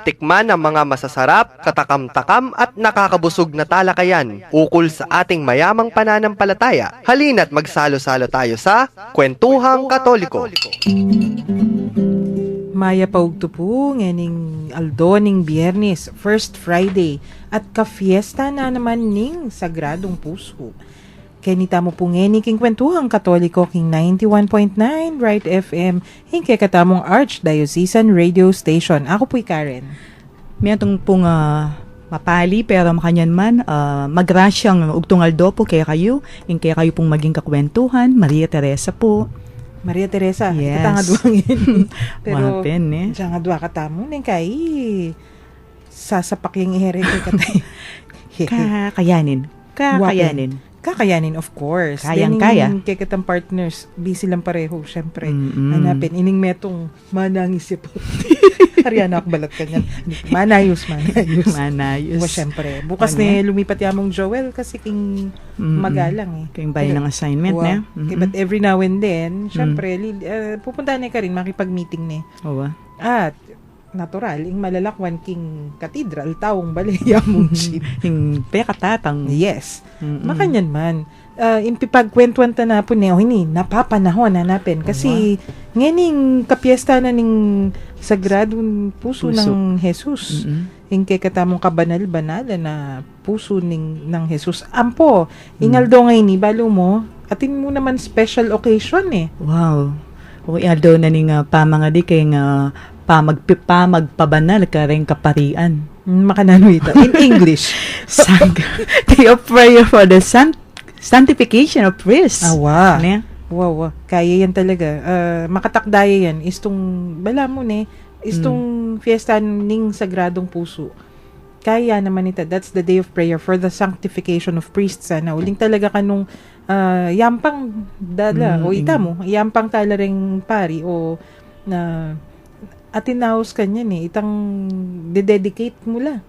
tikman ang mga masasarap, katakam-takam at nakakabusog na talakayan ukol sa ating mayamang pananampalataya. Halina't magsalo-salo tayo sa Kwentuhang Katoliko. Maya paugto po nganing Aldo ning Biyernes, First Friday, at ka-fiesta na naman ning Sagradong Puso. Kenita mo po ngeni king Kwentuhang Katoliko king 91.9 Right FM hingke katamong Archdiocesan Radio Station. Ako po'y Karen. May atong pong mapali pero makanyan man magrasyang ugtong Aldo po kaya kayo pong maging kakwentuhan. Maria Teresa po. Maria Teresa, yes. Katanga duwangin. Pero Mapen, eh. Diyan nga duwa katamo ning kay sasapak yung ihere kay katay. Kakayanin, of course. Kayang-kaya. Kaya kitang partners, busy lang pareho, syempre. Mm-mm. Hanapin, ining metong manangis siya po. Hariana akbalat ka niyan. Manayos. O, syempre. Bukas na lumipat yamong Joel kasi king magalang eh. Kayong bayan ng assignment na. But every now and then, syempre, pupunta na ka rin, makipag-meeting ni. Oo. At, natural, ing malalakwan king katedral, taong balaya mong shit. Yung pekatatang. Yes. Makanyan man. Impipagkwentuan ta na po niya, napapanahon hanapin. Kasi, nganing kapiesta na ning Sagradong Puso ng Jesus. Yung kay katamong kabanal-banala na puso ng Jesus. Ampo, ingaldo ngayon, balo mo, atin mo naman special occasion eh. Wow. O ingaldo na ning pamangadi kay magpabanal ka rin kaparian. Makanano ito. In English. Day of prayer for the sanctification of priests. Awa. Ano yan? Wow. Kaya yan talaga. Makatakdaya yan. Istong, bala mo istong fiesta ning Sagradong Puso. Kaya naman ito. That's the day of prayer for the sanctification of priests. Uling talaga kanong yampang dala. O ita mo. Yampang tala ring pari. O na atinaos kanya itang dededicate mo la.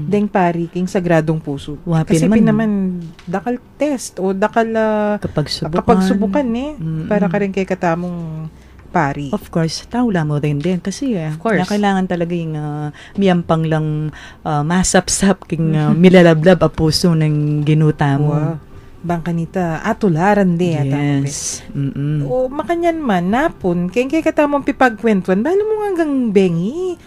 Deng pari king Sagradong Puso. Kasi naman dakal test o dakal kapagsubukan para ka rin kay katamong pari. Of course, taula mo rin din kasi kailangan talaga yung miyampang lang masapsap king milalablab a puso ng ginuta mo. Wow. Bangkanita, atularan di. Yes. O makanyan man, napon, kaya katamong pipagkwentuan, balo mo hanggang bengi.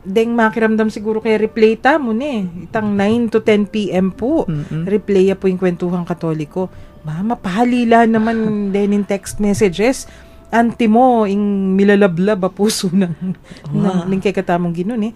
Deng makiramdam siguro kay replay ta mo itang 9 to 10 p.m. po. Replay po yung Kwentuhang Katoliko. Mapahalila naman din in text messages. Anti mo, ing milalablab a puso ng kay katamong ginon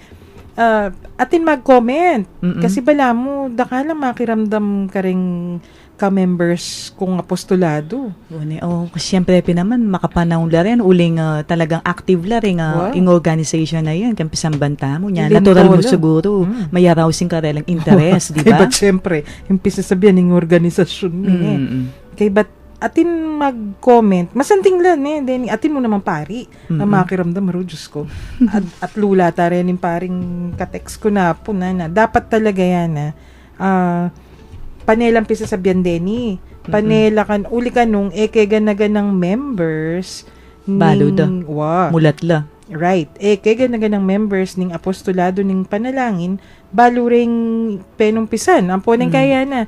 atin mag-comment. Kasi bala mo, dakala makiramdam ka ring ka-members kung apostolado. Kasi siyempre naman makapanahon la rin, uling talagang active la rin in organization na yan, kampisang banta mo niya. Natural mo siguro, may arousing ka rin interest, di ba? Kaya ba't siyempre, impisa sabihan ng organisasyon Kaya ba't atin mag-comment, masanting lang then atin mo naman pari, na makiramdam, Diyos ko. at lula ta rin yung paring katext ko na po na dapat talaga yan panelang pisa sabihan deni. Panela kan uli kanung keganaganang members balo da. Mulat la. Right. Keganaganang members ning apostolado ning panalangin balo ring penumpisan. Ampo nang kaya na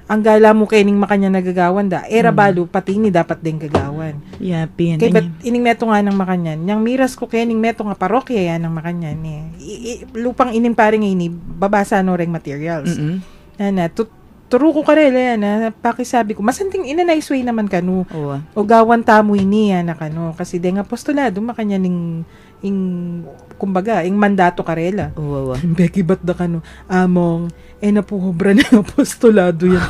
ang gala mo kay ning makanya nagagawan da. Balo pati ni dapat din gagawan. Yapin. Kay bat ining meto nga ng makanyan. Yang miras ko kay ning meto nga parokya yan ng makanyan lupang ining paring ini babasa no ring materials. Turo ko karela yan pakisabi ko masanting inanice way naman kanu o gawan tamo ini na kanu kasi deng apostolado makanya ning kumbaga ing mandato karela beki bat da kanu among napuhobra ng apostolado yan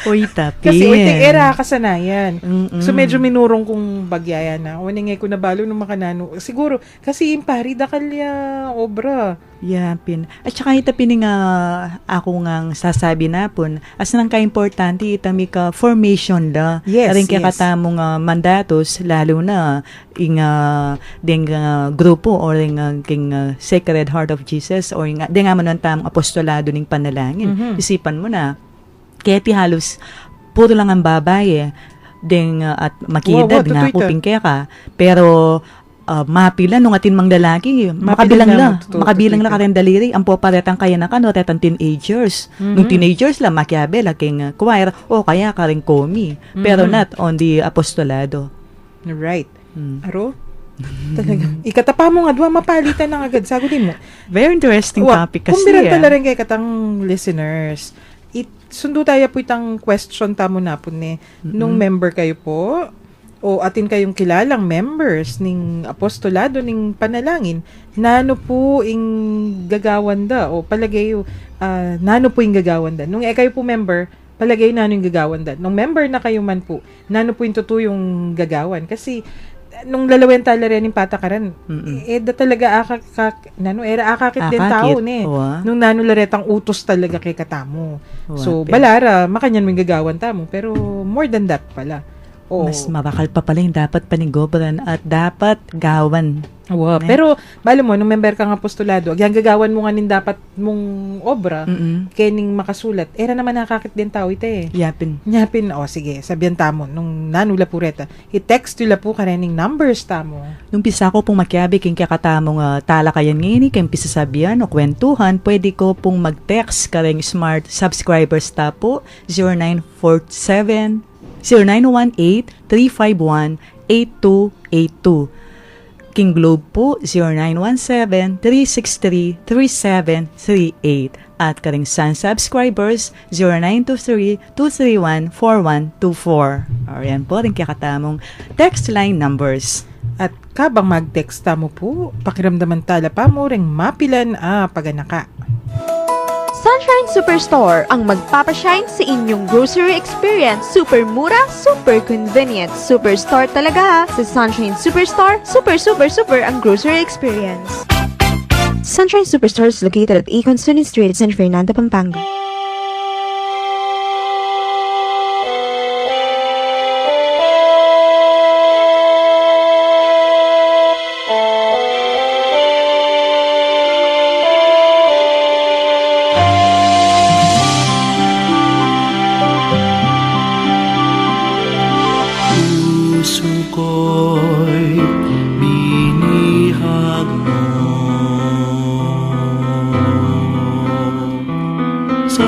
Oy tapi kasi era kasanayan so medyo minurong kong bagyayan na uningay ko nabalo ng makanano siguro kasi impari da kalya obra Yapin. At saka itapin nga ako ngang sasabi na pon, as nang ka-importante itami ka formation da. Aring kaya katamong mandatos, lalo na ing ding grupo or king Sacred Heart of Jesus or ding nga man tamong apostolado ning panalangin. Isipan mo na, kaya ti halos puro lang ang babae, ding at makidad nga kuping kaya ka, pero mapila nung atin mang lalaki, makabilang lang, lang, totoo, makabilang totoo. lang karen daliri, ang poparetang kaya na kano, retang teenagers. Nung teenagers lang, makiabe, laking choir, o kaya karen komi. Pero not on the apostolado. Right. Aro? Talaga. Ikatapa mo nga, duwa mapalitan ng agad. Saguli mo. Very interesting topic kasi. Kumbiran tala rin kay katang listeners. Sundo tayo po itang question tamo na po ni. Nung member kayo po, o atin kayong kilalang members ning apostolado ning panalangin, nano po ing gagawanda o palagay nano po ing gagawanda. Nung kayo po member, palagay nano yung gagawanda. Nung member na kayo man po, nano po yung tutuyong gagawan. Kasi nung lalawen tala rin yung patakaran, da talaga era akakit din tao ni. Nung nano laretang utos talaga kay katamo. So, balara, makanyan mo yung gagawan tamo. Pero more than that pala. Mas mabakal pa pala yung dapat panigobran at dapat gawan. Pero, balo mo, nung member kang apostolado, ang gagawan mo nga nin dapat mong obra, kening makasulat, era naman nakakit din tao ito eh. Yapin, sige, sabihan tamo, nung nanula pureta, i-text nila po karening numbers tamo. Nung pisa ko pong makiabi, king kakatamong talakayan ngayon, king pisa sabihan o kwentuhan, pwede ko pong mag-text kareng smart subscribers ta po, 0918-351-8282. King Globe po, 0917-363-3738. At karing Sun subscribers, 0923-231-4124. Ayan po, rin kakatamong text line numbers. At kabang mag-text mo po, pakiramdaman tala pa mo ring mapilan paganaka. Sunshine Superstore ang magpapashine sa inyong grocery experience. Super mura, super convenient. Superstore talaga ha. Sa Sunshine Superstore, super ang grocery experience. Sunshine Superstore is located at Econ Student Street, San Fernando, Pampanga. Ko'y binihag mo sa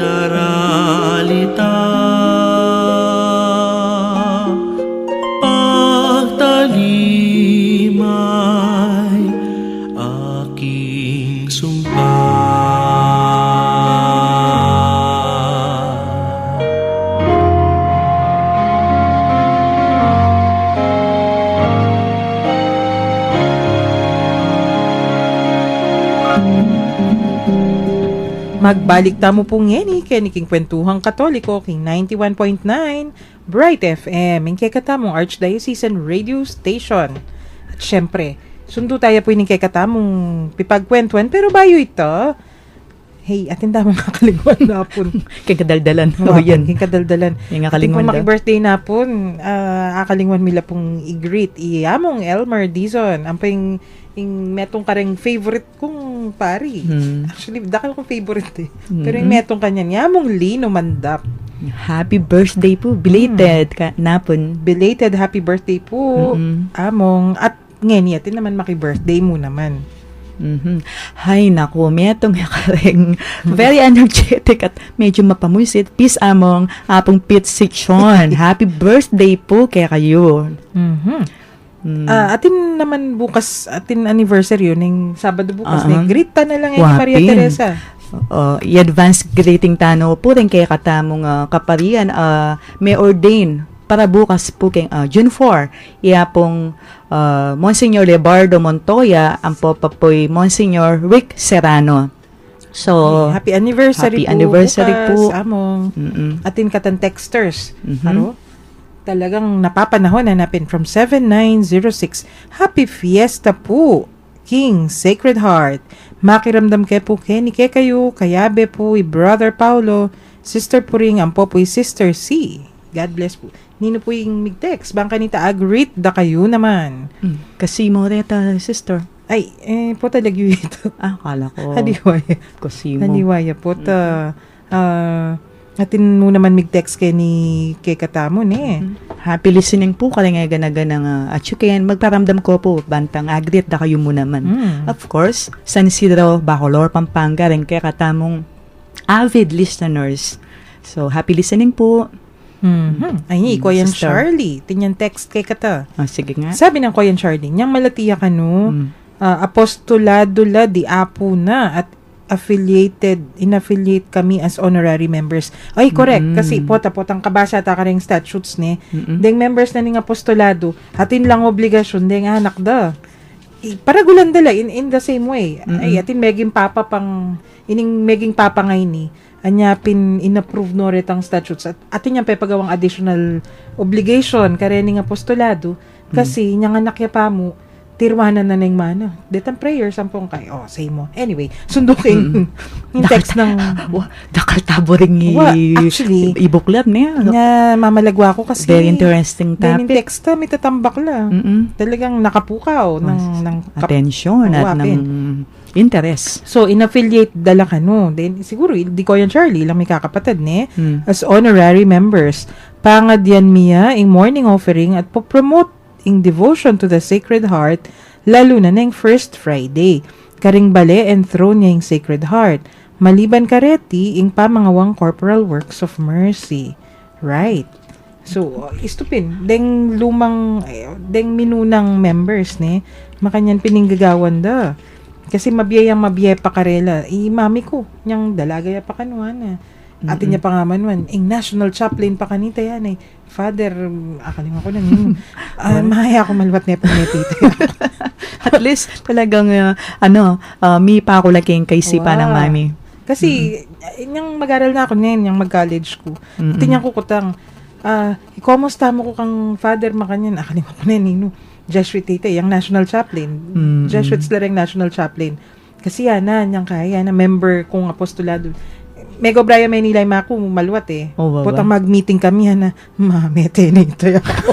daralita pagtalimay aking sumpa. Magbalik tamo pong ngeni, keniking kwentuhang katoliko, king 91.9, Bright FM, yung kekatamong Archdiocesan Radio Station. At syempre, sundo tayo po yung kekatamong pipagkwentuhan, pero bayo ito, hey, atin damang kakalingwan na po. Kagdaldalan. Yan. Kadaldalan. Yung Atin kakalingwan po daw. maki-birthday na po, akalingwan mila pong i-greet. Iyamong Elmer Dizon. Ang yung metong kareng favorite kong pari. Actually, dakal kong favorite eh. Pero yung metong kanyan, yamong Lino Mandap. Happy birthday po. Belated ka napon. Belated happy birthday po. Among. At ngayon, atin naman maki-birthday mo naman. Hay nako, metong kareng very energetic at medyo mapamusit. Peace among apong pit section. Happy birthday po kay kayo. Atin naman bukas, atin anniversary yun, yung Sabado bukas. Greet ta na lang yung Wapin. Maria Teresa. I-advance greeting tano po rin kay katamong kaparian may ordain para bukas po kay June 4. Iya pong Monsignor Lebardo Montoya, ang popapoy Monsignor Rick Serrano. So, happy anniversary po. Bukas, among. Atin katan texters. Aro? Talagang napapanahon, hanapin from 7906. Happy Fiesta po, King Sacred Heart. Makiramdam kayo po, Kenny kayo, kayabe po, Brother Paulo, Sister Puring, ang po Sister C. God bless po. Nino po yung mig-text. Bang kanita, greet da kayo naman. Kasi mo reta, sister. Ay, po talaga yun ito. Kala ko. Hadiwaya. Kasi mo. Hadiwaya po. Atin mo naman mig-text kay Katamon eh. Happy listening po ka nga ganaganang at yukin, magparamdam ko po, bantang agrit da kayo mo naman. Of course, San Isidro, Bacolor, Pampanga, rin kaya katamong avid listeners. So, happy listening po. Ay, Kuya Sister. Charlie. Tinyan text kay Kata. Sige nga. Sabi ng Kuya Charlie, niyang malatiya ka no, apostolado la di apo na at inaffiliate kami as honorary members. Ay, correct. Kasi potang kabasa ta ka rin statutes ni. Deng members na ning apostolado, atin lang obligasyon, deng anak da. Paragulan dala in the same way. Ay, atin meging papa ngay ni. Anya in-approve no retang statutes. At atin yung pagawang additional obligation karening apostolado. Kasi, niyang anak ya pa mo, tirwanan na ng mana. Detang prayer, sampung kay. Say mo. Anyway, sundukin yung text ng... Dakal tabo rin actually, ibuklat niya. Nga, mamalagwa ko kasi. Very interesting topic. Yung text may tatambak lang. Talagang nakapukaw ng attention at ng interest. So, in-affiliate dala ka no. Then, siguro, di ko yan Charlie, lang may kakapatid ni. As honorary members. Pangad yan miya, in morning offering at po-promote in devotion to the Sacred Heart, lalo na ng First Friday. Karing bale and throne niya yung Sacred Heart. Maliban kareti, ing pamangawang corporal works of mercy. Right. So, istupin. Deng minunang members, ne? Makanyan pininggagawan da. Kasi mabiyay pa karela. Mami ko, niyang dalagaya pa kanuan na. Atin niya pa nga manuan. National chaplain pa kanita yan eh. Father, akaling ako na yun. Mahaya ako malwat na pinipita. At least, talagang, may pa ako laging kaisipan ng mami. Kasi, yung mag-aral na ako ngayon, yung mag-college ko. At yung kukutang, ikomusta mo ko kang father makanyan. Akaling ako na yun, Jesuit tita, yung national chaplain. Jesuits lang national chaplain. Kasi yan yung kaya na member kong apostolado. Mego Brian Manila yung ako maluwat eh. Putang mag-meeting kami na mamete na ito ako.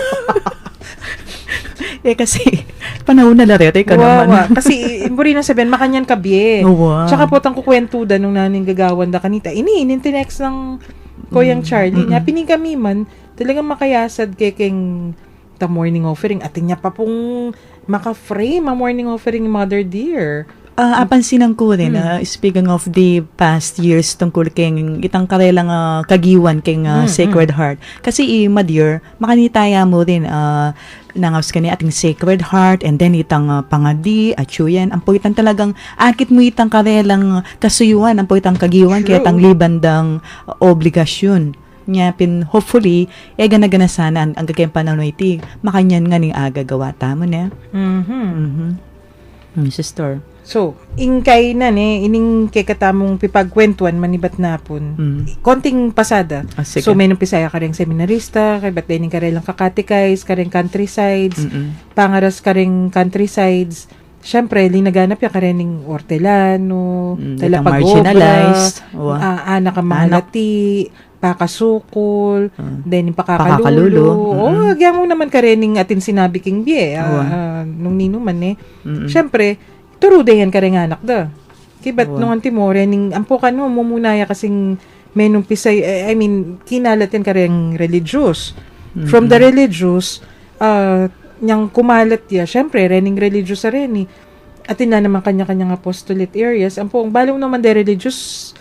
Kasi panahon na larete ka naman. Kasi imburi na sabihin, makanyan kabi eh. Tsaka putang kukwentuda nung naning gagawan da kanita. Tinext ng Koyang Charlie niya. Pining kami man, talagang makayasad keng the morning offering. Atin niya pa pong maka-frame ang morning offering Mother Dear. Apansinan ko rin, speaking of the past years tungkol keng itang karelang kagiwan keng Sacred Heart. Kasi Madeir, makanitaya mo rin nangaws kani ating Sacred Heart and then itang pangadi, achuyan, ang po itang talagang akit mo itang karelang kasuyuan, ang po itang kagiwan, kaya itang libandang obligasyon. Pin hopefully gana sana ang gagawin pananoy iti makanyan nga ning agagawa tamo na. Sister. So, ingkay na ining kekatamong pipagkwentuan manibat napon. Konting pasada. So, may nung pisaya ka rin seminarista, kay ba't dining ka rin lang kakatikais, ka rin countrysides, pangaras ka rin countrysides. Siyempre, linaganap ya ka rin ng ortelano, talapagobra, anak kamalati, pakasukol, then pakakalulo. Agyan mo naman ka rin ng atin sinabi king biye, nung ninuman Siyempre, turudayan ka rin anak da. Kibat nung antimo, rening, ampo ka no, mumunaya kasing menong pisay, kinalatin ka rin religious. From the religious, niyang kumalat ya, syempre, rening religious sa rin atin na naman kanya-kanyang apostolate areas. Ampo, ang balaw naman de religious,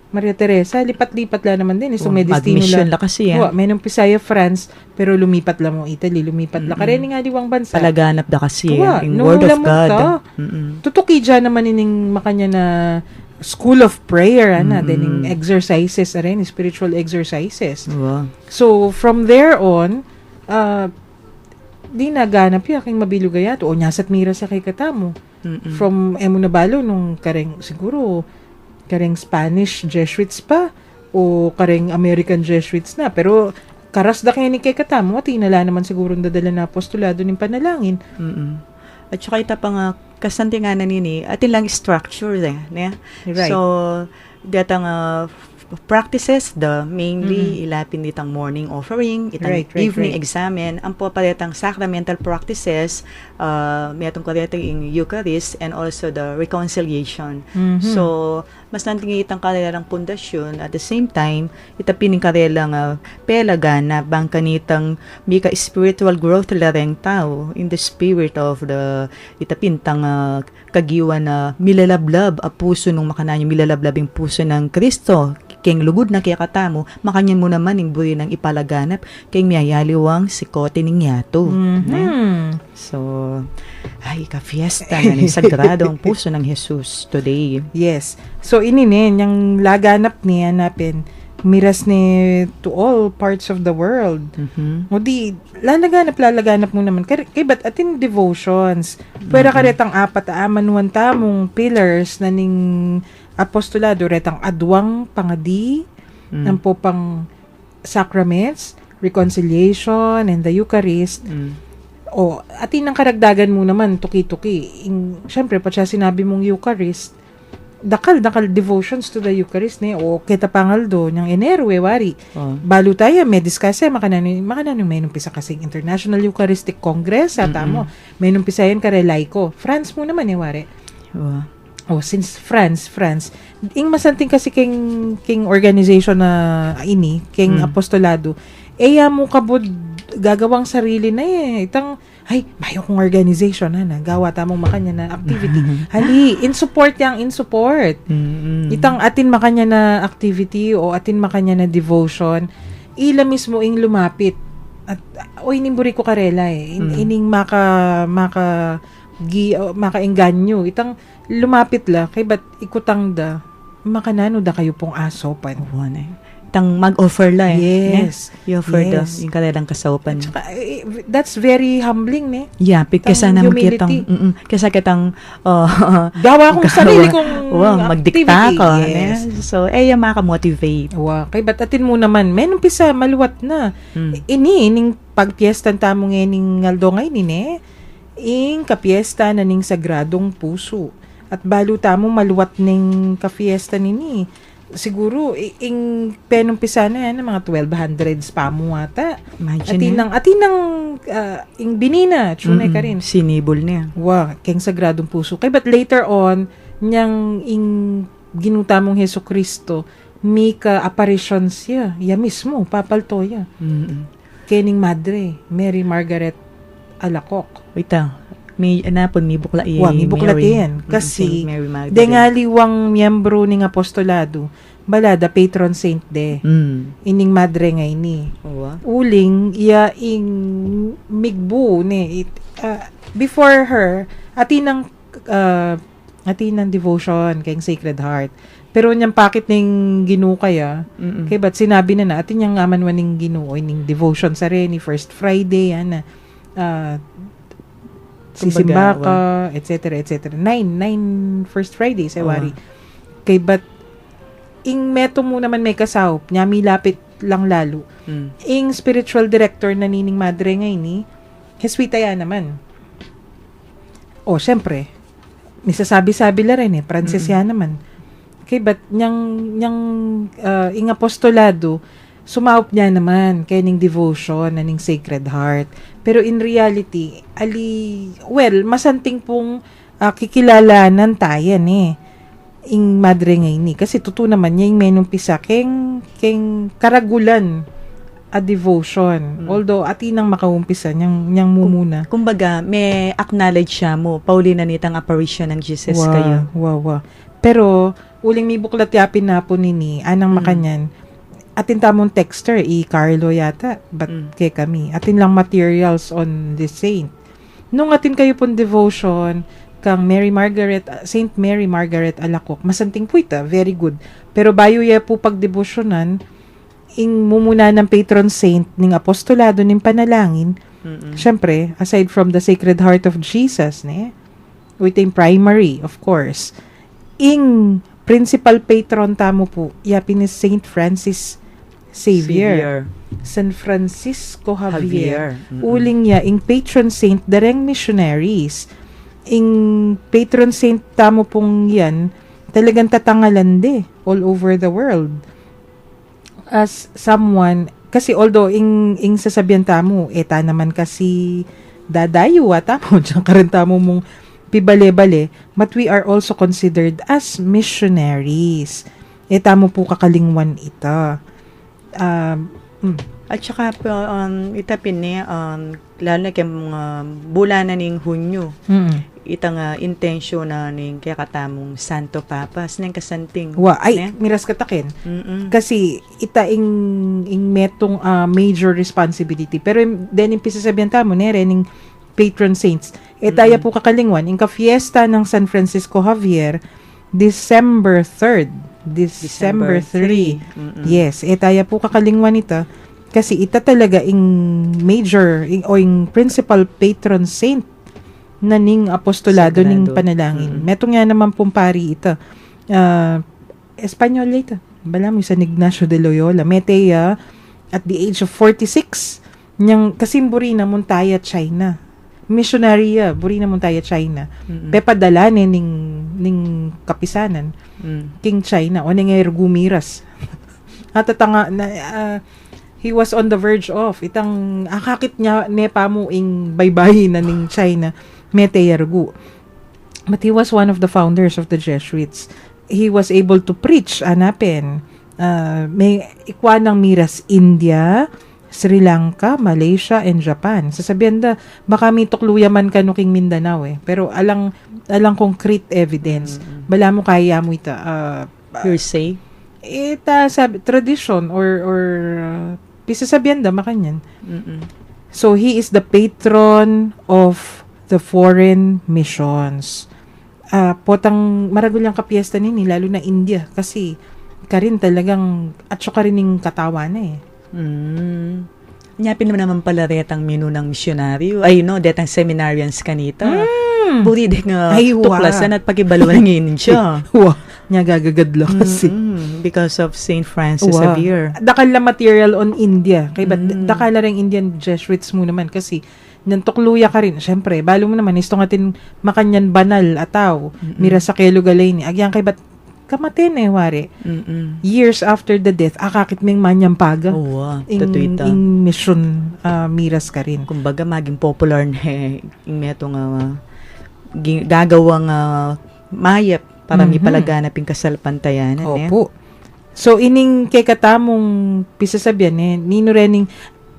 Maria Teresa, lipat-lipat lang naman din. So, may destino lang kasi yan. May nung Pisaya, France, pero lumipat lang mo Italy, lumipat lang. Kareni nga diwang bansa. Palaganap da kasi in Word of God. Tutuki dyan naman ining makanya na school of prayer, then exercises, spiritual exercises. So, from there on, di naganap ya king mabilugayat. O, nyasat mira sa kay katamo. From emo nabalo nung kareng siguro kareng Spanish Jesuits pa o kareng American Jesuits na, pero karas da kaya ni kay katamo at inala naman siguro dadala na apostolado ng panalangin. At saka ita pa nga kasantinganan nini atin lang structure ne. Right. So datang practices mainly ilapin itang morning offering, itang evening examen, ang po paletang sacramental practices, may atong karetang in Eucharist and also the reconciliation. So mas nantingi itang karelang pundasyon at the same time itapining karelang pelagan na bang kanitang mika spiritual growth lareng tao in the spirit of the itapintang kagiwan na milalablab a puso nung makananyo, milalablab yung puso ng Kristo keng lugod na kaya katamo, makanyan mo naman yung buri ng ipalaganap keng miyayaliwang sikote ning yato. So, ay, ka-fiesta na ning sagrado ang puso ng Jesus today. Yes. So, yung laganap niya napin, miras ni to all parts of the world. O di, lalaganap mo naman. Kay ba't atin devotions? Pwera ka retang apat amanuan tamong pillars na ning apostolado, retang adwang pangadi, ang po pang sacraments, reconciliation, and the Eucharist. O, atin ang karagdagan mo naman, tuki-tuki. Siyempre, pa siya sinabi mong Eucharist, dakal devotions to the Eucharist o kita pangaldo ng Enero, wari. Balo tayo, may discuss makanano may numpisa kasing International Eucharistic Congress, mo. May numpisa yan kare laiko. France mo naman, wari. Since France, masanting kasi king organization na king apostolado, mo kabod gagawang sarili na itang, mayo kong organization gawa tamong makanya na activity. In support. Itang atin makanya na activity o atin makanya na devotion, ila mismo ing lumapit. At, inimburi ko karela ining makaengganyo. Itang lumapit la, kay ba't ikutang da, makanano da kayo pong asopan. Tang mag-offer la Yes. I-offer da, yung kanilang kasawapan. Tsaka, that's very humbling, Yeah, kesa naman kitang, kesa kitang, gawa kong sarili kong magdikta activity. ko. Yes. So, makamotivate. Kay ba't atin mo naman, may umpisa, maluwat na. Ining pagpiestan tamong ning ngaldo ngayon, ing kapiesta na ning sagradong puso. At balo tamong maluwat ning kapiesta nini. Siguro, ing penumpisa na yan, mga 1200s pa mo ata. Atinang, ing binina, tsunay ka rin. Sinibol niya. Keng sagradong puso. Kaya but later on, niyang ing ginuta mong Heso Kristo, mika apparitions siya. Mismo, papalto ya. Kening madre, Mary Margaret Alacoque. may anapon may bukla May buklat yan. Kasi, dengaliwang miyembro ng apostolado, balada patron saint de. Ining madre ngay ni. Uling, iya ing migbu ni. Before her, atinang devotion kay Sacred Heart. Pero niyang pakit ning Ginoo kaya, kay ba't sinabi na atin niyang aman waning Ginoo, ning devotion sa rin, ni First Friday, yan na. Sisimba ka, etc. Nine First Friday sa wari. Kay ba't ing meto mo naman may kasawp, niya milapit lang lalo. Ing spiritual director na nining madre ngay ni, Jesuita yan naman. Syempre, misasabi-sabi la rin Francis yan naman. Kay ba't ing apostolado, sumaup niya naman kay ning devotion na ning Sacred Heart. Pero in reality, masanting pong kikilalanan tayo ing madre ngayon ni. Kasi totoo naman niya yung menumpisa keng karagulan a devotion. Although, atinang makaumpisa niyang mumuna. Kumbaga, may acknowledge siya mo, Paulina nitang apparition ng Jesus kayo. Wow. Pero, uling may buklat yapin na po nini, anang makanyan, atin tamong texter, Carlo yata, but kay kami. Atin lang materials on the saint. Nung atin kayo pong devotion, kang Saint Mary Margaret Alacoque, masanting po ita, very good. Pero bayo ya po pagdebosyonan, ing mumuna ng patron saint ning apostolado ning panalangin, syempre, aside from the Sacred Heart of Jesus, with yung primary, of course, ing principal patron tamo po, yapin ni Saint Francis Xavier. San Francisco Javier. Uling niya, ing patron saint, dareng missionaries. Ing patron saint tamo pong yan, talagang tatangalan all over the world. As someone, kasi although ing sasabihan tamo, ta naman kasi dadayo tamo, dyan ka rin tamo mong pibale-bale, but we are also considered as missionaries. Tamo po kakalingwan ita. At saka itapin lalo na kaya mga bulanan ng Hunyo. Itang intensyon na ning kaya katamong Santo Papa nang kasanting. Miras katakin. Kasi ita ing metong major responsibility. Pero then yung pisasabihan tamo ning patron saints. Taya po kakalingwan ing ka-fiesta ng San Francisco Javier December 3rd. December 3. Yes, taya po kakalingwan ita. Kasi ita talaga ing major o ing principal patron saint na ning apostolado ning panalangin. Metong nga naman pumpari ita. Espanyol ita. Bala mo San Ignacio de Loyola. Meteya at the age of 46 niyang kasimburi na Montaya, China. Missionary buri na Montaya, China. Pepadala ning kapisanan. King China. O ning gumiras. At tanga na he was on the verge of itang akakit niya nepa mo ing baybayin na ning China Meteyargu. But he was one of the founders of the Jesuits. He was able to preach anapin. May ikwa ng miras India, Sri Lanka, Malaysia, and Japan. Sasabihan baka may tukluya man ka king Mindanao Pero alang concrete evidence. Bala mo kaya mo ita. Hearsay? Ita sabi, tradition or pisasabihan makanyan. So, he is the patron of the foreign missions. Potang maragulang kapiesta nini, lalo na India. Kasi, karin talagang, at syo karin yung katawa na Nyapin naman pala retang menu ng misyonaryo. Detang seminarians kanita. Buri din nga tuklasan at pakibaluan ng siya. Nya gagagadlo kasi. Because of Saint Francis Xavier. Dakal la material on India. Kaya dakal la rin Indian Jesuits mo naman kasi nantukluya ka rin. Siyempre, balo mo naman, isto ngatin makanyan banal ataw. Mira sa kelo galay ni. Agyan kay ba't kamatin wari. Years after the death, akakit ming manyampaga. In mission miras ka rin. Kumbaga, maging popular na yung metong gagawang mayap para may palaganap yung kasalpantayanan. Opo. So, ining kay katamong pisasabihan nino rening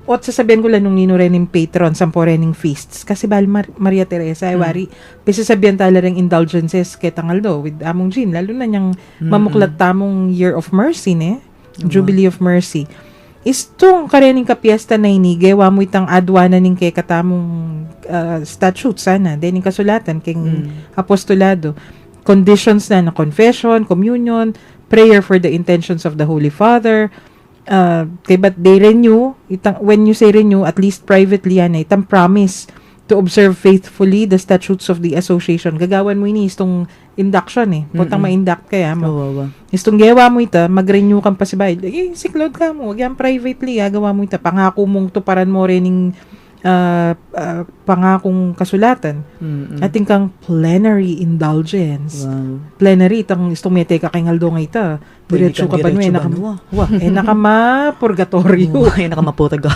Ot sasabihin ko lang nung nino rening patron sampo rening feasts kasi bal Maria Teresa ay wari pisa sabihan tala ring indulgences kay tangaldo with among Jean lalo na niyang mamuklat tamong year of mercy ne Jubilee of Mercy istong karening kapiesta na inige wa mo itang adwana ning kay katamong statute sana dening kasulatan king apostolado conditions na confession, communion, prayer for the intentions of the Holy Father. But they renew, when you say renew, at least privately yan, itang promise to observe faithfully the statutes of the association. Gagawan mo ini itong induction Putang ma-induct kaya mo. Itong gawa mo ito, mag-renew kang pasibay. Siklod ka mo, wag yan privately, gawa mo ito. Pangako mong tuparan mo rin yung pangakong kasulatan. Ating kang plenary indulgence. Plenary, itang istumete ka kay ngaldo nga ita. Diretso ka pa nakama purgatorio. Nakamaputag ka.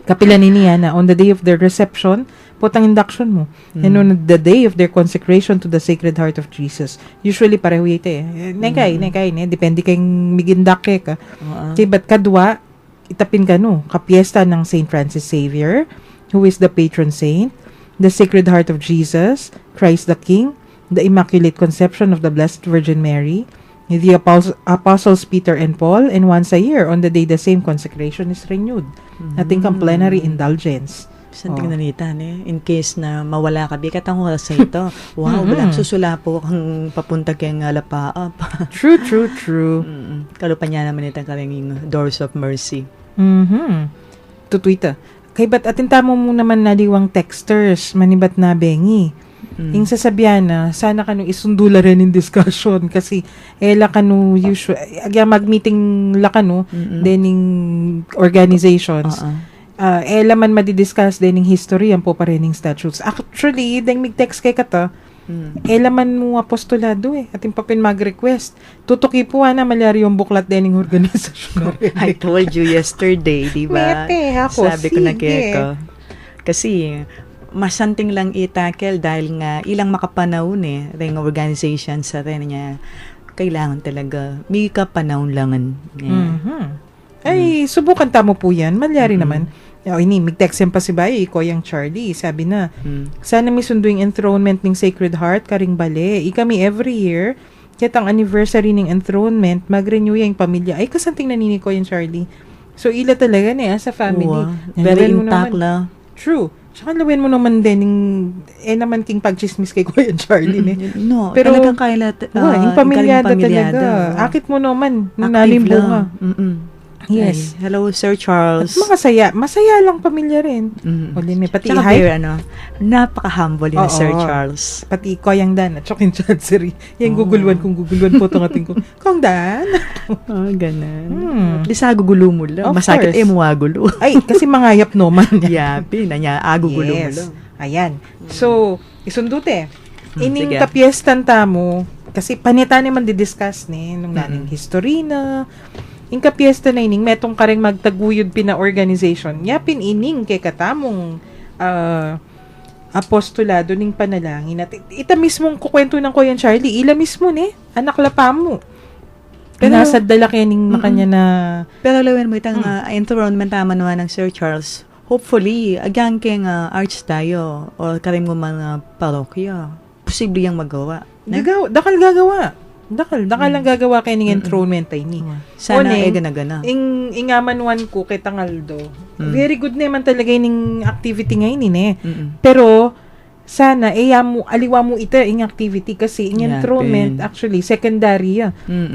Kapila niya na on the day of their reception, putang induction mo. And on the day of their consecration to the Sacred Heart of Jesus. Usually pareho ito Nekay, depende kayong migindake ka. But kadwa, itapin ka kapiesta ng Saint Francis Xavier, who is the patron saint, the Sacred Heart of Jesus, Christ the King, the Immaculate Conception of the Blessed Virgin Mary, the Apostles Peter and Paul, and once a year, on the day the same consecration is renewed. Ating kang plenary indulgence. Santing nanita, in case na mawala ka, bikat ang oras sa ito. Wow, walang susula po kang papunta kayong lapaap. True. Kalupan niya naman itang karing doors of mercy. Tutuita. Kay ba't atinta mo naman naliwang texters, manibat na bengi. Yung sasabihan na, sana ka isundula rin in discussion kasi la ka usual, mag-meeting la ka then yung organizations. Man madidiscuss din yung history, ang po pa rin yung statutes. Actually, dahil mig-text kay kata, man mo apostolado ating papin mag-request. Tutuki po na malyari yung buklat din yung organisasyon. I told you yesterday, di ba? Sabi ko na kaya kasi masanting lang itakel dahil nga ilang makapanahon ring organization sa rin niya kailangan talaga may kapanahon langan. Ay, subukan tamo po yan. Malyari naman. Mig-text yan pa si Bayo, yung Charlie. Sabi na, sana may sunduing enthronement ng Sacred Heart, karing bale. Kami every year, kahit ang anniversary ng enthronement, mag-renew yung pamilya. Ay, kasanting nanini ko yung Charlie. So, ila talaga sa family. Very intact la. True. Tsaka lawin mo naman din naman king pagchismis kay Kuya Charlie No, pero talagang kaya yung pamilyada talaga. Akit mo naman, nalimbo nga. Yes. Ay, hello, Sir Charles. At masaya lang pamilya rin. May pati tsaka napaka-humble ni Sir Charles. Pati Koyang Dan at Chokin Chancery. Yung guguluan po itong ating ko. Kong Dan. Ganun. Di sa gugulo mo lang. Masakit mo agulo. Ay, kasi mangayap naman. Yapi, agugulo mo lang. Ayan. So, isundute. Ining kapiestan tamo, kasi panita naman didiscuss nung naning history na, yung kapiesta na ining, metong kareng magtaguyod pina-organization, yapin ining kay katamong apostolado ning panalangin. At ita mismong kukwento ng Kuya Charlie, ila mismo anak lapa mo. Pero nasa dala kaya ning makanya na... Pero lawin mo itang enthronement tama naman ng Sir Charles. Hopefully, agang keng arch tayo o karing mo mga parokya. Posible yung magawa. Dakal gagawa. Dakal lang gagawa kayo ng enthronement ay ni. Sana gana-gana. Ingaman wan ko kay Tangaldo. Very good naman talaga yung activity ngayon Pero, sana, aliwa mo ito yung activity kasi yung enthronement, actually, secondary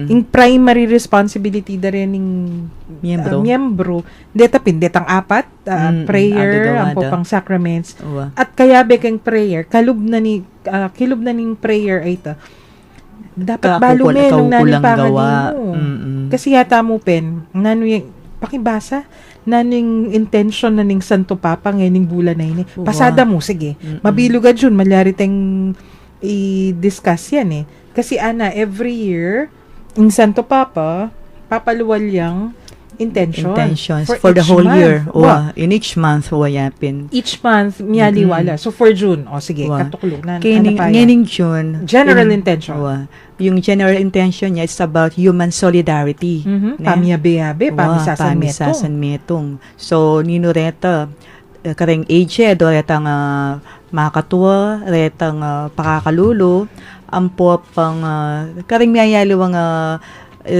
yung primary responsibility da rin yung miyembro. Detang apat, prayer, ang pang sacraments. At kaya bekang prayer, kilub na ning prayer ay ito. Dapat balumin nung nanipangan mo. Kasi yata mo pakibasa, yung intention na ning Santo Papa ngayon bulan na ini. Pasada mo, sige. Mabilugad yun, malyari tayong i-discuss yan Kasi every year, yung Santo Papa, papaluwal yang intentions for the each whole month. year. In each month, yapin. Each month, miyaliwala. So, for June, sige, katuklo na. Ngayon June. General intention. Yung general intention niya is about human solidarity. Pamiyabe-yabe, pamisasan metong. So, nino reta, kareng aged, o retang makatuwa, retang pakakalulo, ampo pang kareng miyayalo ang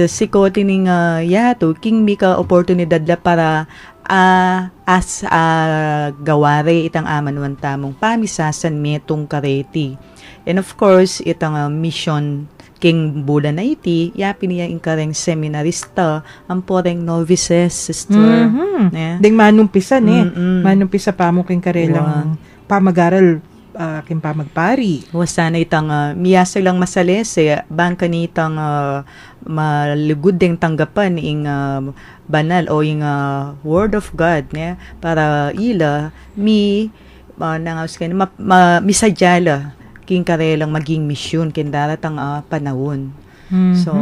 sikotin ng yato, king mika oportunidad la para as gaware itang amanuan tamong pamisasan metong kareti. And of course, itang mission king bulan na iti, yapin niya kareng seminarista, ang poreng novices, sister. Ding manumpisan manumpisa pa mo king karelang pamagaral king pamagpari. Sana itang miyasa lang masalese, bangka nitang malugod ding tanggapan ing banal o ing word of God para ila misadyala king karelang maging misyon kin daratang panahon. So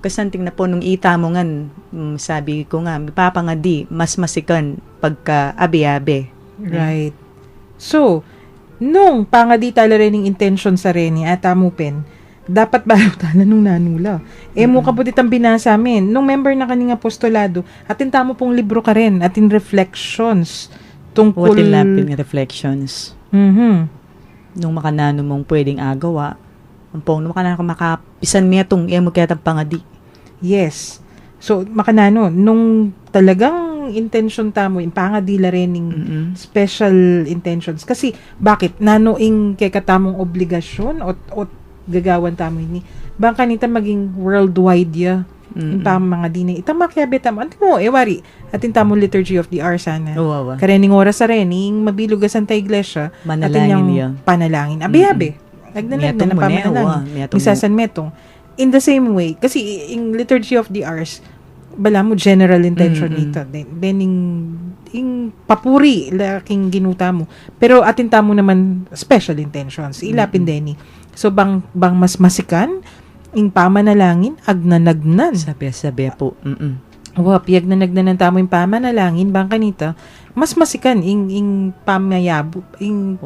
kasanting na po nung ita mo ngan, sabi ko nga mipapangadi mas masikan pagka abi-abi. Right. So nung pangadi tala rin yung intention sa Reni at amupin, dapat balaw tala nung nanula. Mo kabutit ang binasa amin. Nung member na kaning apostolado, atin tamo pong libro ka rin, atin reflections tungkol... Watin lapin reflections. Nung makanano mong pwedeng agawa, nung makanano makapisan metong mo kaya pangadi. Yes. So, makanano, nung talagang intention tamo, yung pangadila rin ng special intentions. Kasi, bakit? Nanoing kay katamong obligasyon o gagawan tamo ini. Bangka nita maging worldwide ya. Yung mga dinay. Itang makyabe tamo. Ano mo, wari. Atin tamo liturgy of the hour sana. Karening oras sa rening, mabilog Santa Iglesia. Manalangin niya. Panalangin. Abi-abi. Nagdanag na pamanalangin. Misasan metong. In the same way, kasi in liturgy of the hours, bala mo general intention nito. Then in papuri laking ginuta mo. Pero atin tamo naman special intentions. Ilapin deni. So bang mas masikan ing pamanalangin agnanagnan. Sabi po. Piyag na nagnanan tamo yung pamanalangin bang kanita mas masikan ing pamayabo ing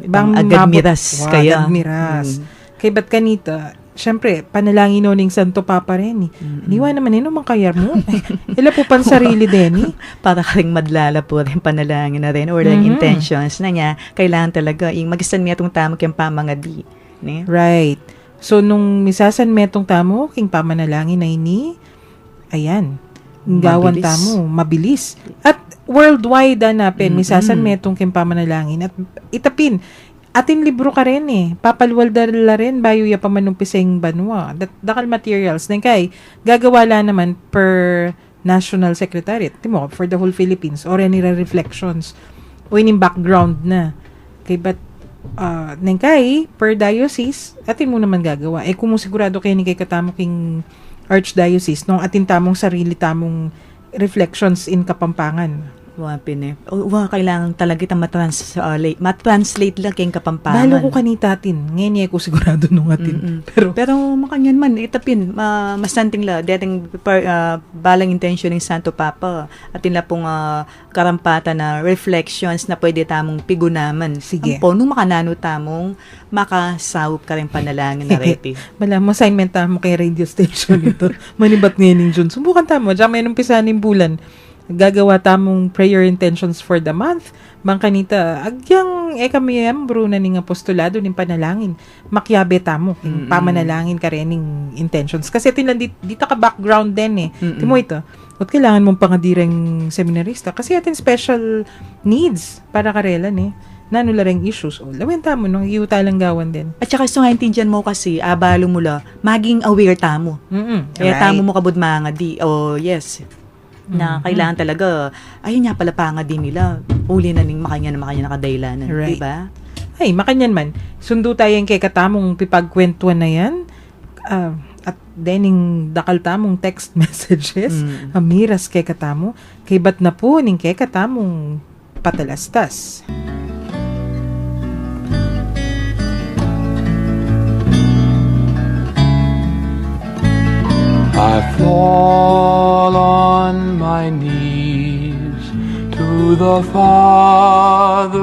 bang agad miras kaya. Agad miras. Kay bat kanita syempre, panalangin no ning Santo Papa rin. Iniwa naman mga kayar mo. Ila po pan sarili din. Para karing madlala po rin panalangin na rin or like intentions na niya, kailangan talaga yung magisan niya itong tamo kayang pamangadi. Right. So, nung misasan metong tamo, king pamanalangin na ini, ayan, gawan tamo, mabilis. At worldwide napin, misasan metong king pamanalangin. At itapin, atin libro ka rin papalwal dala rin bayo ya pamanumpiseng banwa. Dakal materials. Then kay, gagawala naman per National Secretariat. Timo, for the whole Philippines. Or any reflections. O ining background na. Kay, but, neng kay, per diocese, atin mo naman gagawa. Kung sigurado kayo ni kay katamo king archdiocese, nung atin tamong sarili tamong reflections in Kapampangan. Kailangan talaga itang matranslate lang kayong Kapampangan. Balo ko kanitatin. Ngayon ko sigurado nung atin. Pero makanyan man, itapin, masanting la, dating balang intention ng Santo Papa, atin la pong karampata na reflections na pwede tamong pigunaman. Sige. Nung makanano tamong makasawop ka rin panalangin na reti. Bala mo, assignment tamo kay radio station ito. Manibat ngayon June. Subukan tamo. Diyan may numpisan ng bulan. Gagawa tamong prayer intentions for the month. Mangkanita, agyang kamiyembro na ning apostolado ning panalangin. Makyabe tamo, pamanalangin ka rin ning intentions. Kasi tinan dito ka background din Timo ito, at kailangan mong pangadireng seminarista. Kasi atin special needs para karelan nanula ring issues. Lawin tamo, nung iyuta lang gawan din. At saka sungaintindihan mo kasi, abalo mula, maging aware tamo. Kaya tamo mo kabud mga di. Yes. Na kailangan talaga, ayun nga pala panga din nila. Uli na ning makanya nakadailanan. Right. Diba? Ay, makanyan man. Sundo tayo kay katamong pipagkwentuhan na yan. At dening dakal tamong text messages. Amiras kay katamo. Kay bat na po ning kay katamong patalastas. I fall on to the Father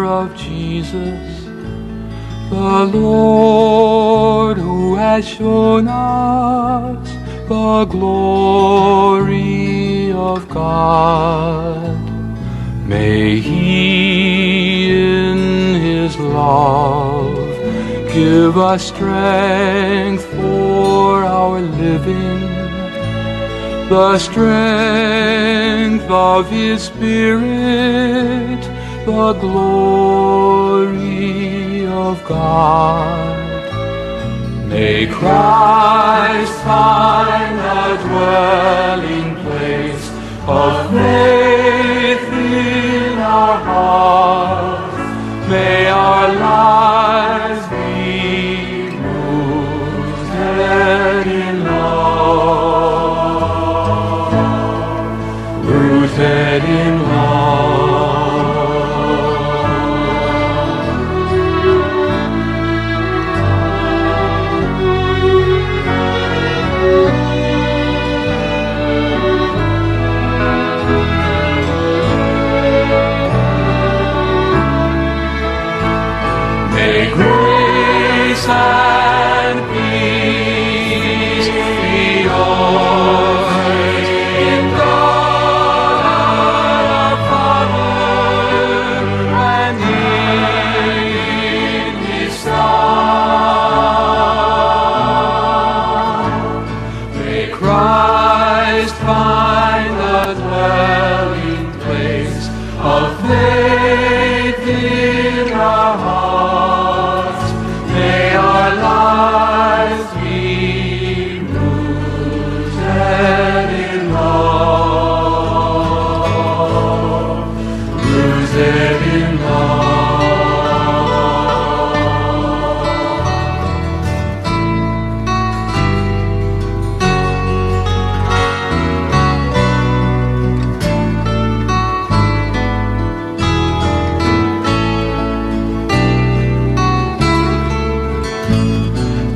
of Jesus, the Lord who has shown us the glory of God. May He in His love give us strength for our living, the strength of His Spirit, the glory of God. May Christ find a dwelling place of faith in our hearts. May our lives be rooted in love, rooted in love. May grace and peace be yours in God our Father and in His Son. May Christ find the dwelling place of faith in our hearts. May our lives be rooted in love, rooted in love.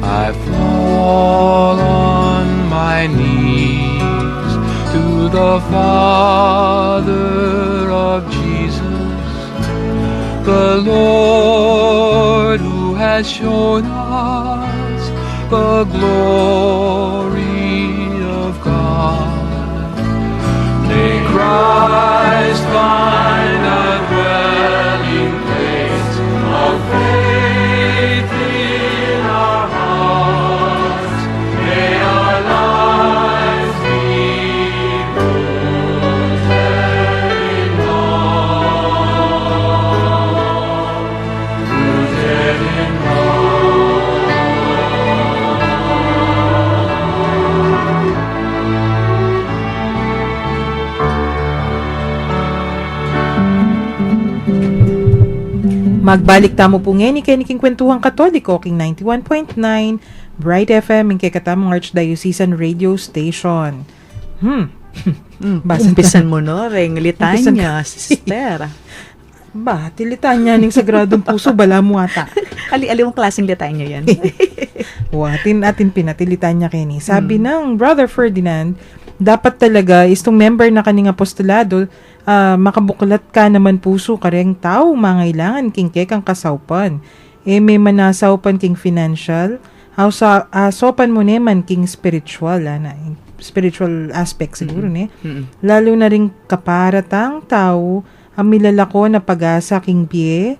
I fall on my knees to the Father of Jesus, the Lord who has shown us the glory of God. May Christ find a dwelling place of faith in our hearts. May our lives be rooted in love, rooted in Magbalik tamo po ngayon kay Niking Kwentuhang Katoliko, King 91.9, Bright FM, ang katamang Archdiocesan Radio Station. Umpisan mo no, Reng, litanya, sister. Ba, tilitanya ning Sagradong Puso, bala mo ata. Ali mong klaseng litanya yan. Atin pinatilitan niya kini. Sabi ng Brother Ferdinand, dapat talaga istong member na kaning apostolado, makabuklat ka naman puso kareng tao, mangailangan king kang kasawpan. May manasawpan king financial, sopan mo naman king spiritual, spiritual aspect siguro lalo na ring kaparatang tao, ang milalako na pag-asa king biye,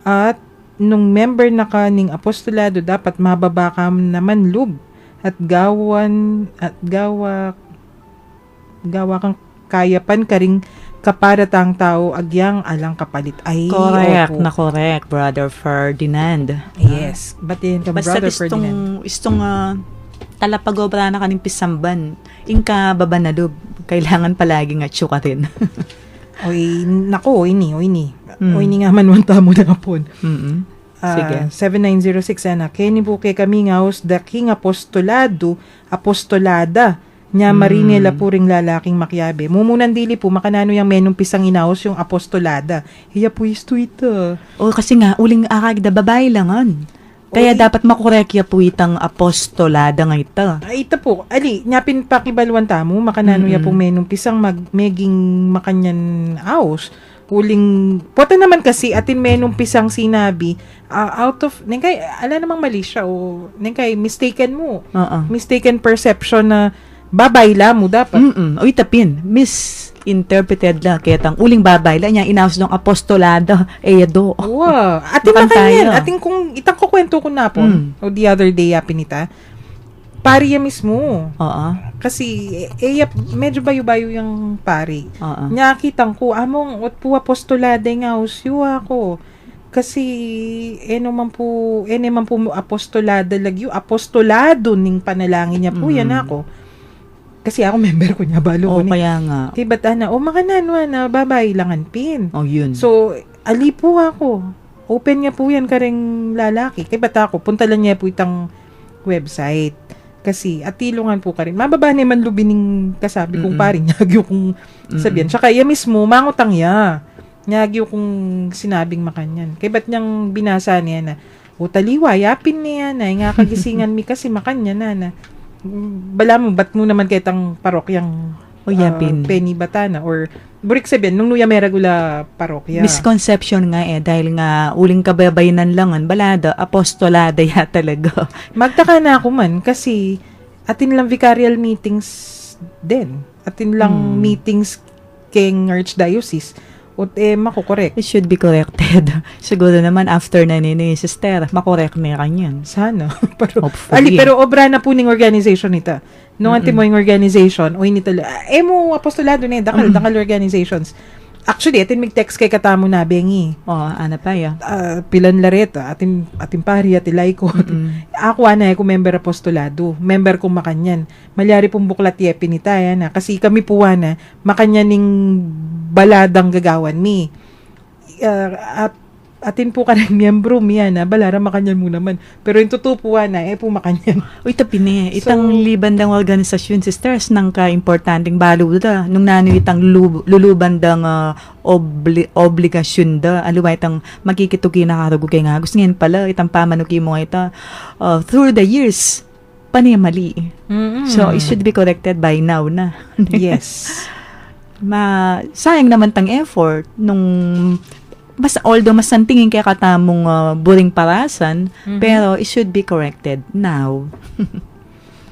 at nung member na kaning apostolado, dapat mababa ka naman lub at gawa kang kayapan karing kaparatang tao agyang alang kapalit. Ay, correct, opo. na correct, Brother Ferdinand. Yes, batin ka Basta Brother Ferdinand. istong talapagobra na kaning pisamban, ingka baba na lub, kailangan palagi nga tsuka rin. Oy, nako, oy ni nga manwanta mo na po. Sige. 7906 ana, Kenny Buke kami nga hos the king apostolada, nya marinela puring lalaking makyabe. Mumunan dili po, makanano yung menong pisang inaos yung apostolada. Hiya po isto ito. O kasi nga, uling akag da babae langan. Kaya dapat makorek ya po itang apostolada nga ito. Ito po, ali, nyapin pakibalwan tamo, makanano ya po menong pisang meging makanyan aus. Huling, pota naman kasi atin menong pisang sinabi, out of, nengkay, ala namang mali siya, o nengkay, mistaken mo. Mistaken perception na babayla mo dapat. O itapin, misinterpreted la. Kaya tang uling babayla niya, inaus ng apostolada, do. Wow. Atin na kanyan. Atin kung, itang kukwento ko na po, o the other day, pinita, pari ya mismo. Kasi, medyo bayo-bayo yung pari. Nakitang ko, among, ot po apostolada nga, usyo ako. Kasi, ene man po apostolada lagyo, apostolado ning panalangin niya po, yan ako. Kasi ako member ko niya, balo ko ni. Kaya nga. Kaya ba't makananwa na, babay langan pin. Yun. So, ali po ako. Open niya po yan karing lalaki. Kaya ba't ako, punta lang niya po itang website. Kasi, atilungan po ka rin. Mababa naman lubining kasabi kong pari, nyagyo kong sabihan. Tsaka, iya mismo, mangutang ya. Nyagyo kong sinabing makanyan. Kaya ba't niyang binasa niya na, taliwa, yapin niya na, nga kagisingan mi kasi makanyan na. Bala mo, ba't mo naman kitang parokyang yapin. Penny Batana or burik sabihin, nung nuya may regula parokya. Misconception nga dahil nga uling kababayanan langan, balada, apostolada ya talaga. Magtaka na ako man kasi atin lang vicarial meetings din. Atin lang meetings king Archdiocese. Ot makukorek. It should be corrected. Siguro naman after na ni sister, makorek na kanyan. Sana. Pero, hopefully. pero obra na po ning organization ita. Nung anti mo yung organization, o ini tala, mo apostolado na dakal organizations. Actually, atin mig-text kay katamo na, bengi. Ana pa ya. Pilan lareta, atin pari, atin laiko. Ako na ko member apostolado. Member kong makanyan. Malyari pong buklat yepi ni Taya na. Kasi kami po na, makanyan ning baladang gagawan mi. Atin po ka ng miyembro miya na balara makanyan mo naman. Pero yung totoo po na, po makanyan. Tapin itang libandang organisasyon, sisters, nang ka-importanting baluda. Nung nano itang lulubandang obligasyon da. Aluwa itang makikituki na karago kay nga. Gusto ngayon pala, itang pamanuki mo ita. Through the years, mali. So, it should be corrected by now na. Yes. Sayang naman tang effort nung although mas tingin kaya katamong buring parasan, pero it should be corrected now.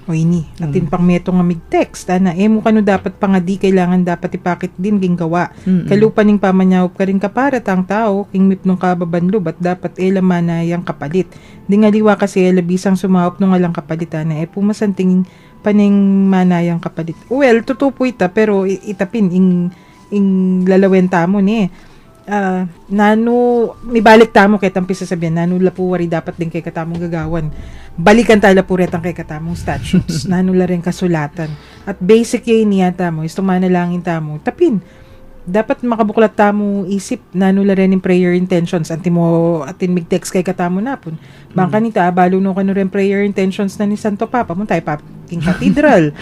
Ini, atin pang meto nga mig-text, mo kano dapat pang di kailangan dapat ipakit din gingawa. Kalupa ning pamanyawop ka rin kaparat ang tao, king mip nung kababanlo, at dapat laman na yung kapalit. Di nga liwa kasi labisang sumahop nung alang kapalit, pumasantingin paning manayang kapalit. Well, totoo po ita, pero itapin, ing lalawen tamo ni. May balik tamo kay tampi sasabihan, nano lapuwari dapat din kay katamong gagawan. Balikan tala po retang kay katamong statutes. Nano la rin kasulatan. At basic yun niya tamo, istong manalangin tamo, tapin. Dapat makabuklat tamo isip, nano la rin yung prayer intentions. Atin mig-text kay katamo napon. Bangka nita, balo no kano rin prayer intentions na ni Santo Papa, mo tayo King Cathedral.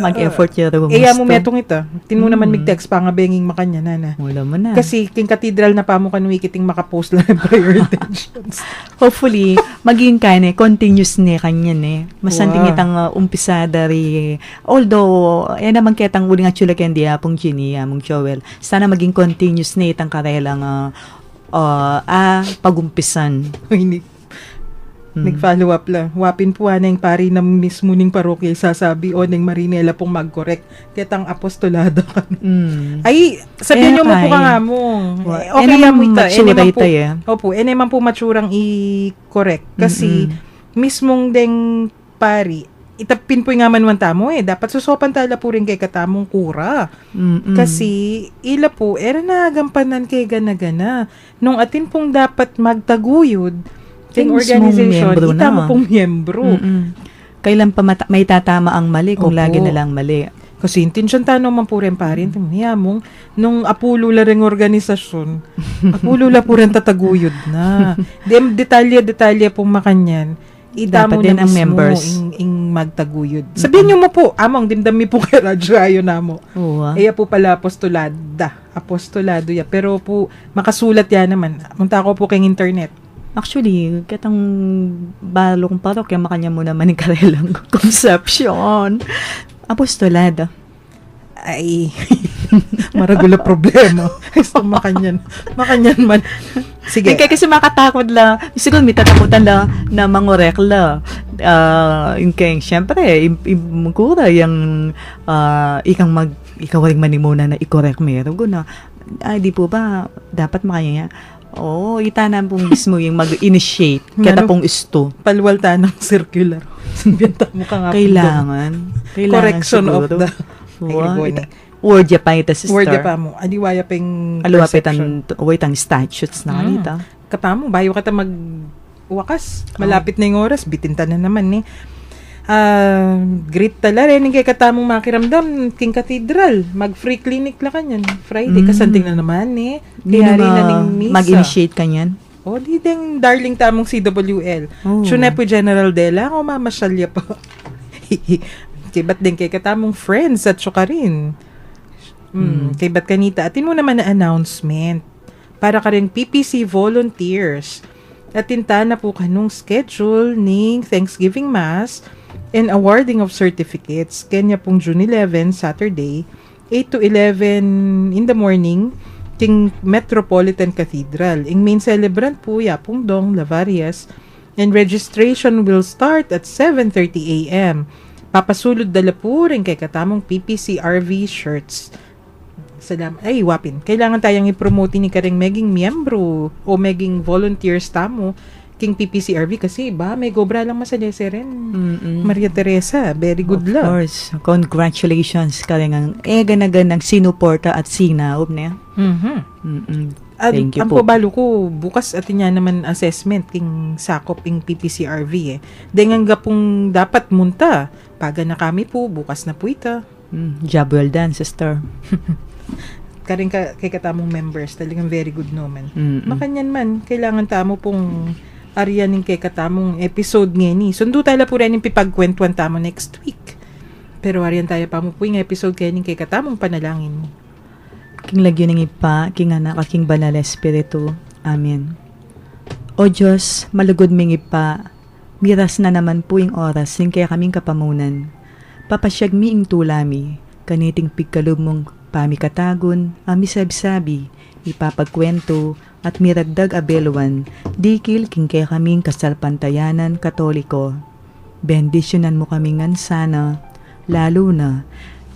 Mag-effort yun. Mo metong ito. Tin mo naman mig-text pa nga benging makanya na. Wala mo na. Kasi King Cathedral na pa mo kanuwikiting makapost lang ng prayer intentions. Hopefully, maging continuous ni kanyan Masanting itang umpisada ri. Although, naman kitang uling at chula kendi apong Ginny, among Joel. Sana maging continuous ni itang karelang pagumpisan. Nag-follow up lang. Wapin po yung pari na mismo ning parokya sasabi o ning Marinela pong mag-correct. Kitang apostolado ka. Ay, sabihin nyo mo po ka nga mo. Okay yan mo ito. Opo, man po matsurang i-correct. Kasi, mismong deng pari, itapin po nga manuan tamo dapat susopan tala po rin kay katamong kura. Kasi, ila po, nagampanan kay gana-gana. Nung atin pong dapat magtaguyod, yung organization, ita mo pong miyembro. Kailan pa may tatama ang mali kung lagi na lang mali. Kasi intensyon tanong man po rin pa rin. Mong, nung apulo la rin organisasyon, apulo la po rin tataguyod na. Detalye pong makanyan, ita mo na ang mismo members. ing magtaguyod. Sabihin nyo mo po, amang dimdami po kay Radyo Ayo na mo. Po pala apostolado ya. Pero po, makasulat yan naman. Munta ko po kay internet. Actually, katang balong parokya makanya mo naman yung karelang conception. Apostolado. Ay, maragula problema. Gusto makanyan man. Sige. Kaya kasi makatakot la. Siguro may tatakutan la na mangorek la. Yung kaya, syempre, imukura yung ikaw rin manimuna na i-correct meron ko na, ay, di po ba, dapat makanya Oo, itanan pong mismo yung mag-initiate. Kaya Ano? pong isto. Palwalta ng circular. Biyanta mo ka nga. Kailangan Correction of siguro. the... Word ya pa ito, sister. Word pa mo. Adiwaya pang Aluwapitan, waitan statutes na kanita. Kapamo, bayo ka ta magwakas. Malapit na yung oras. Bitinta na naman great tala rin kay katamong makiramdam king cathedral mag-free clinic la kanyan Friday kasanting na naman kaya rin na ning misa mag-initiate kanyan di ding darling tamong CWL Chunepo General Dela o mamasyalya pa kay ba't din kay katamong friends at syuka rin kay ba't kanita atin mo naman na announcement para ka rin PPC volunteers atin ta na po kanong schedule ning Thanksgiving Mass and awarding of certificates. Kanya pong June 11, Saturday, 8 to 11 in the morning, King Metropolitan Cathedral. Ang main celebrant po, Yapong Dong Lavarias, and registration will start at 7:30 a.m. Papasulod dala po rin kay katamong PPC RV shirts. Ay, wapin. Kailangan tayong i-promote ni kareng meging miyembro o meging volunteers tamo King PPCRV kasi may gobra lang masalese rin. Maria Teresa, very good luck. Of course. Congratulations ka rin ang ganaganang sinuporta at sinaob niya. Thank you ang po. pabalo ko, bukas atin niya naman assessment king sakop king PPCRV Dengan gapong dapat munta. Paga na kami po, bukas na po ita. Job well done, sister. Karing kay katamong members, talagang very good naman. Makanyan man, kailangan tamo pong ariyan kay katamong episode ngeni. Sundo tayo po rin yung pipagkwentuan tamo next week. Pero ariyan tayo pa mo po yung episode kay katamong panalangin mo. King lagyo ng ipa, king anak, king banal espiritu. Amen. O Diyos, malugod ming ipa, miras na naman po yung oras yung kaya kaming kapamunan. Papasyag mi ing tulami, kaniting pigkalob mong pamikatagon, amisab-sabi, ipapagkwento, at miragdag abelwan, dikil king kaya kaming kasalpantayanan katoliko. Bendisyonan mo kaming sana, lalo na,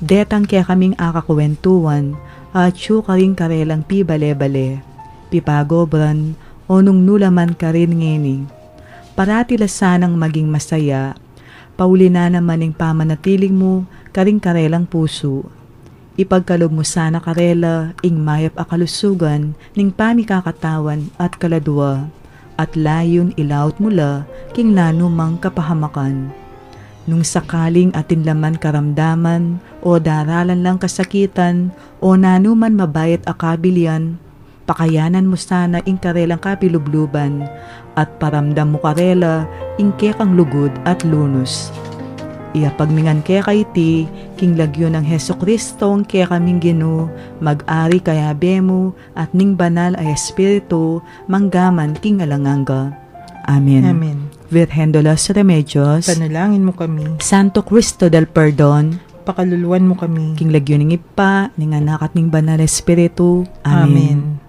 detang kaya kaming akakwentuan, at syu karing karelang pibale-bale, pipagobran, o nung nulaman ka rin ngeni. Paratila sanang maging masaya, pauli na naman ang pamanatiling mo, karing karelang puso. Ipagkalob mo sana karela, ing mayap akalusugan, ning pamikakatawan at kaladwa, at layon ilaut mula, king nanumang kapahamakan. Nung sakaling atin laman karamdaman, o daralan lang kasakitan, o nanuman mabayat akabilian, pakayanan mo sana ing karelang kapilubluban, at paramdam mo karela, ing kekang lugod at lunos. Iapagmingan kaya kaiti, king lagyo ng Heso Kristo ang kaya kaming gino, mag-ari kaya bemo, at ning banal ay espiritu, manggaman king alanganga. Amen. Amen. Virgen de los Remedios, Panalangin mo kami. Santo Cristo del Perdon, Pakaluluan mo kami. king lagyo ng ipa, ning anak at ning banal espiritu. Amen. Amen.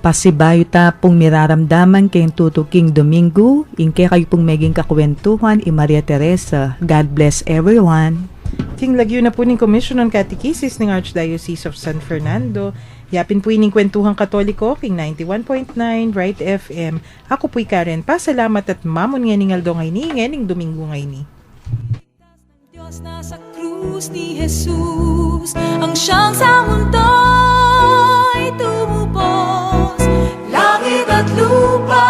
Pasibayo ta pong miraramdaman kayong tutuking Domingo, inke kayo pong meging kakwentuhan Maria Teresa. God bless everyone. King lagyo na po ng Commission on Catechesis ng Archdiocese of San Fernando. Yapin po ining kwentuhang katoliko, King 91.9, Right FM. Ako po'y Karen. Pasalamat at mamon nga ning aldo ngay ni, nganing Domingo ngay ni. Diyos na sa krus ni Jesus, ang siyang sa mundo'y tumubos. Langit at lupa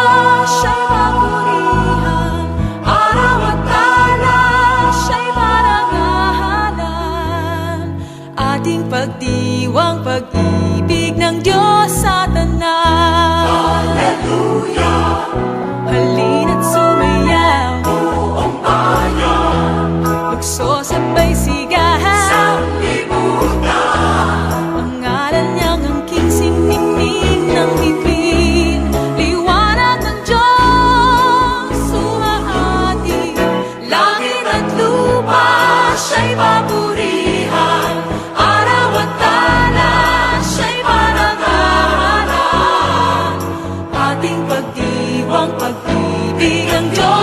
siya'y papurihan, araw at tala siya'y parangalan. Ating pagdiwang pag-ibig ng Diyos sa tanan. Hallelujah! Halina't sumayaw, buong bayan, magsosabay sigahan sa libutan. Ang ngalan niyang angking singning ng bibig. pag-ibig ng Diyos